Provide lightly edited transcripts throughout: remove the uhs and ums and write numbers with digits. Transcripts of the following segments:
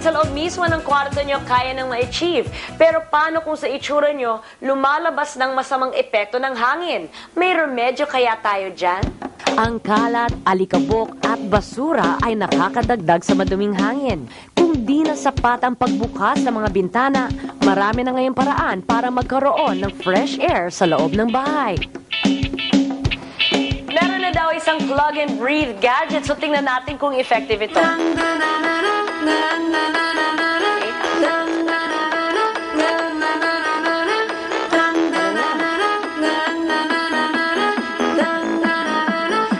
sa loob mismo ng kwarto nyo kaya nang ma-achieve. Pero paano kung sa itsura nyo lumalabas ng masamang epekto ng hangin? May remedyo kaya tayo dyan? Ang kalat, alikabok at basura ay nakakadagdag sa maduming hangin. Kung di na sapat ang pagbukas ng mga bintana, marami na ngayong paraan para magkaroon ng fresh air sa loob ng bahay. Meron na daw isang plug-and-breathe gadget, so tingnan natin kung effective ito.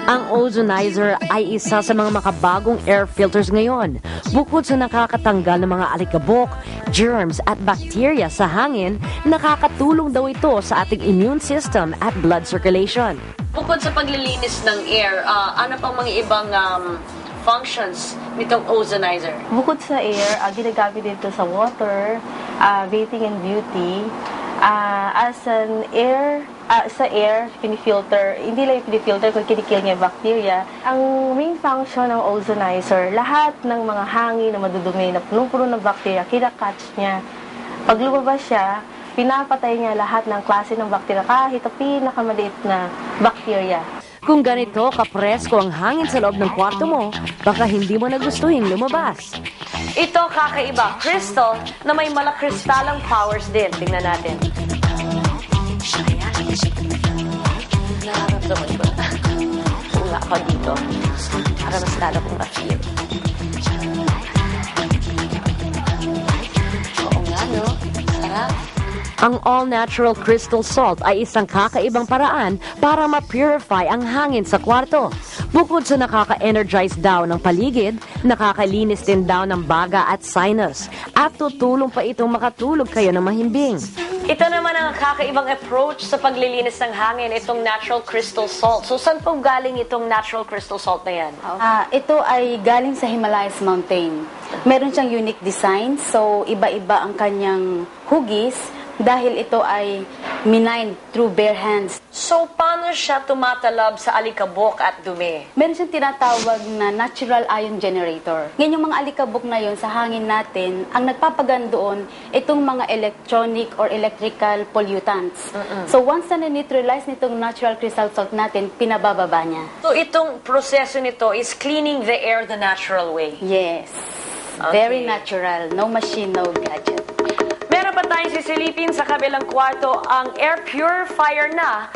Ang ozonizer ay isa sa mga makabagong air filters ngayon. Bukod sa nakakatanggal ng mga alikabok, germs at bacteria sa hangin, nakakatulong daw ito sa ating immune system at blood circulation. Bukod sa paglilinis ng air, ano pang mga ibang functions nitong ozonizer? Bukod sa air, ginagamit dito sa water, bathing and beauty, as an air, sa air, pinifilter, hindi lang pinifilter kung kinikil niya yung bacteria. Ang main function ng ozonizer, lahat ng mga hangin na madudumi na punong-puno ng bacteria, kinakatch niya. Pag lumabas siya, pinapatay niya lahat ng klase ng bacteria, kahit ang pinakamaliit na bacteria. Kung ganito kapresko ang hangin sa loob ng kwarto mo, baka hindi mo nagustuhin lumabas. Ito kakaiba, crystal, na may malakristalang powers din. Tingnan natin. Nararamdaman ko na. Kung nga ako dito, para mas lalo kong ma-feel. Oo nga, no? Sarap. Ang all-natural crystal salt ay isang kakaibang paraan para ma-purify ang hangin sa kwarto. Bukod sa nakaka-energize daw ng paligid, nakakalinis din daw ng baga at sinus. At tutulong pa itong makatulog kayo ng mahimbing. Ito naman ang kakaibang approach sa paglilinis ng hangin, itong natural crystal salt. So, saan po galing itong natural crystal salt na yan? Ito ay galing sa Himalayas Mountain. Meron siyang unique design, so iba-iba ang kanyang hugis dahil ito ay mined through bare hands. So, paano siya tumatalab sa alikabok at dumi? Meron siyang tinatawag na natural ion generator. Ngayon yung mga alikabok na yon sa hangin natin, ang nagpapagan doon, itong mga electronic or electrical pollutants. So, once na neutralize nitong natural crystal salt natin, pinabababa niya. So, itong proseso nito is cleaning the air the natural way? Yes. Okay. Very natural. No machine, no gadget. Meron pa tayong sisilipin sa kabilang kwarto, ang air purifier na